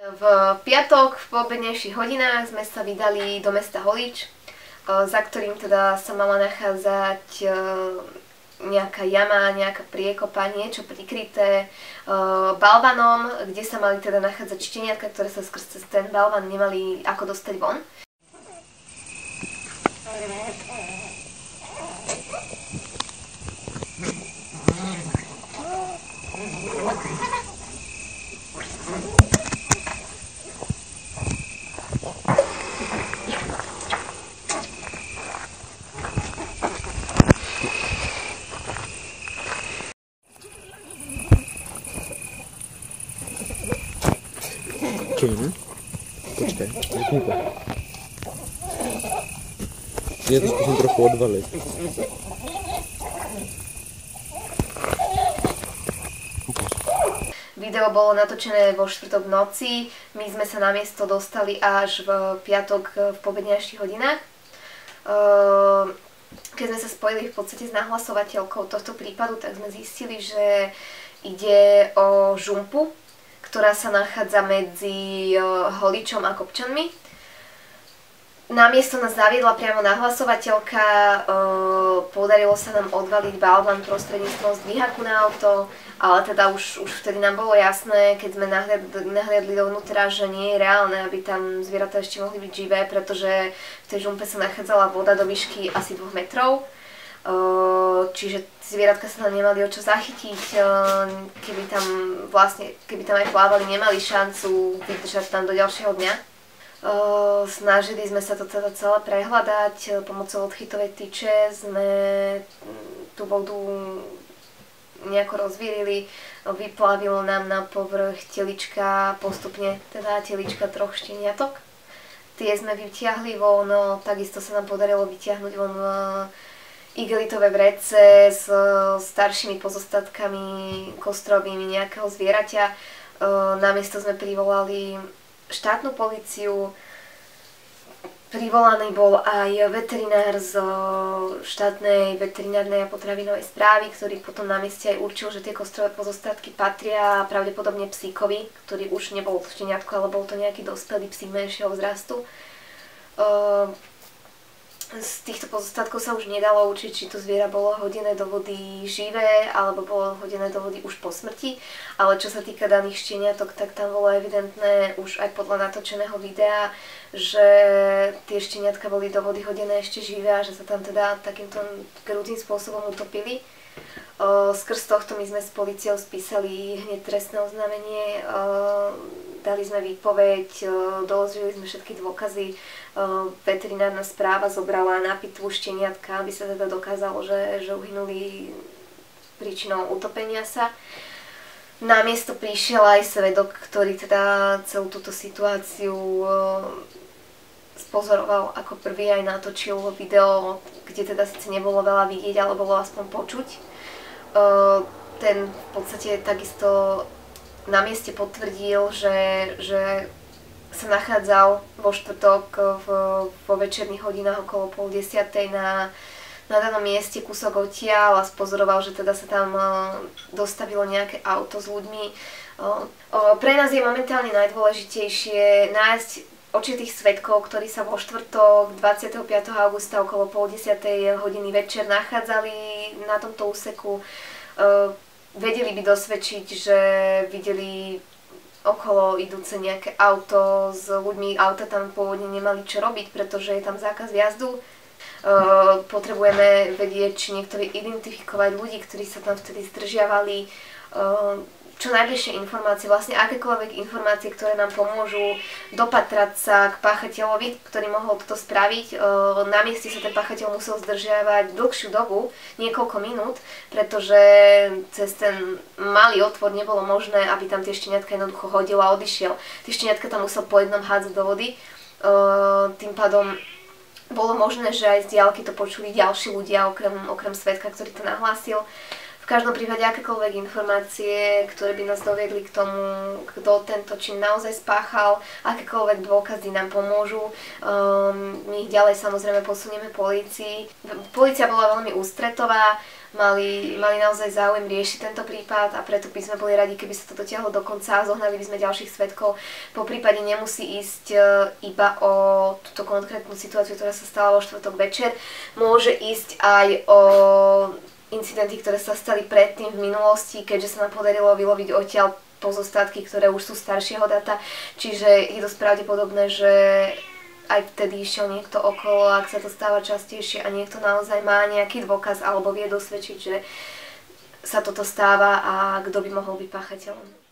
V piatok v poobednejších hodinách sme sa vydali do mesta Holič, za ktorým teda sa mala nachádzať nejaká jama, nejaká priekopa, niečo prikryté balvanom, kde sa mali teda nachádzať šteniatka, ktoré sa skrz ten balvan nemali ako dostať von. Počkej, vypni to. Ja to skúsim trochu odvaliť. Video bolo natočené vo štvrtok v noci, my sme sa na miesto dostali až v piatok v poobednejších hodinách. Keď sme sa spojili v podstate s nahlasovateľkou tohto prípadu, tak sme zistili, že ide o žumpu, ktorá sa nachádza medzi Holičom a Kopčanmi. Na miesto nás zaviedla priamo nahlasovateľka, podarilo sa nám odvaliť balvan prostredníctvom zdvihaku na auto, ale teda už vtedy nám bolo jasné, keď sme nahliadli dovnútra, že nie je reálne, aby tam zvieratá ešte mohli byť živé, pretože v tej žumpe sa nachádzala voda do výšky asi 2 metrov. Čiže zvieratka sa tam nemali o čo zachytiť, keby tam aj plávali, nemali šancu vydržať tam do ďalšieho dňa. Snažili sme sa to teda celé prehľadať, pomocou odchytovej tyče sme tú vodu nejako rozvírili, vyplavilo nám na povrch telička, postupne teda telička 3 šteniatok. Tie sme vytiahli von, takisto sa nám podarilo vytiahnuť von igelitové vrece s staršími pozostatkami kostrovými nejakého zvieraťa. Na miesto sme privolali štátnu políciu, privolaný bol aj veterinár z štátnej veterinárnej a potravinovej správy, ktorý potom na mieste aj určil, že tie kostrové pozostatky patria pravdepodobne psíkovi, ktorý už nebol šteniatko, ale bol to nejaký dospelý psík menšieho vzrastu. Z týchto pozostatkov sa už nedalo určiť, či to zviera bolo hodené do vody živé, alebo bolo hodené do vody už po smrti. Ale čo sa týka daných šteniatok, tak tam bolo evidentné už aj podľa natočeného videa, že tie šteniatka boli do vody hodené ešte živé a že sa tam teda takýmto krutým spôsobom utopili. Skrz tohto my sme s políciou spísali hneď trestné oznámenie, dali sme výpoveď, doložili sme všetky dôkazy. Veterinárna správa zobrala na pitvu šteniatka, aby sa teda dokázalo, že uhynuli príčinou utopenia sa. Na miesto prišiel aj svedok, ktorý teda celú túto situáciu spozoroval ako prvý, aj natočil video, kde teda síce nebolo veľa vidieť, ale bolo aspoň počuť. Ten v podstate takisto na mieste potvrdil, že sa nachádzal vo štvrtok vo večerných hodinách okolo 9:30 na danom mieste kúsok odtiaľ a spozoroval, že teda sa tam dostavilo nejaké auto s ľuďmi. Pre nás je momentálne najdôležitejšie nájsť očitých svedkov, ktorí sa vo štvrtok 25. augusta okolo 9:30 večer nachádzali na tomto úseku. Vedeli by dosvedčiť, že videli okolo idúce nejaké auto s ľuďmi. Auta tam pôvodne nemali čo robiť, pretože je tam zákaz vjazdu. Potrebujeme vedieť, či niektorí identifikovať ľudí, ktorí sa tam vtedy zdržiavali. Čo najbližšie informácie, vlastne akékoľvek informácie, ktoré nám pomôžu dopatrať sa k páchateľovi, ktorý mohol toto spraviť. Na mieste sa ten páchateľ musel zdržiavať dlhšiu dobu, niekoľko minút, pretože cez ten malý otvor nebolo možné, aby tam tie šteniatka jednoducho hodil a odišiel. Tie šteniatka tam musel po jednom hádzať do vody. Tým pádom bolo možné, že aj z diaľky to počuli ďalší ľudia, okrem svedka, ktorý to nahlásil. V každom prípade akékoľvek informácie, ktoré by nás doviedli k tomu, kto tento čin naozaj spáchal, akékoľvek dôkazy nám pomôžu. My ich ďalej samozrejme posunieme polícii. Polícia bola veľmi ústretová, mali naozaj záujem riešiť tento prípad a preto by sme boli radi, keby sa to dotiahlo do konca a zohnali by sme ďalších svedkov. Po prípade nemusí ísť iba o túto konkrétnu situáciu, ktorá sa stala vo štvrtok večer. Môže ísť aj o incidenty, ktoré sa stali predtým v minulosti, keďže sa nám podarilo vyloviť odtiaľ pozostatky, ktoré už sú staršieho data, čiže je dosť pravdepodobné, že aj vtedy išiel niekto okolo, ak sa to stáva častejšie a niekto naozaj má nejaký dôkaz alebo vie dosvedčiť, že sa toto stáva a kto by mohol byť páchateľom.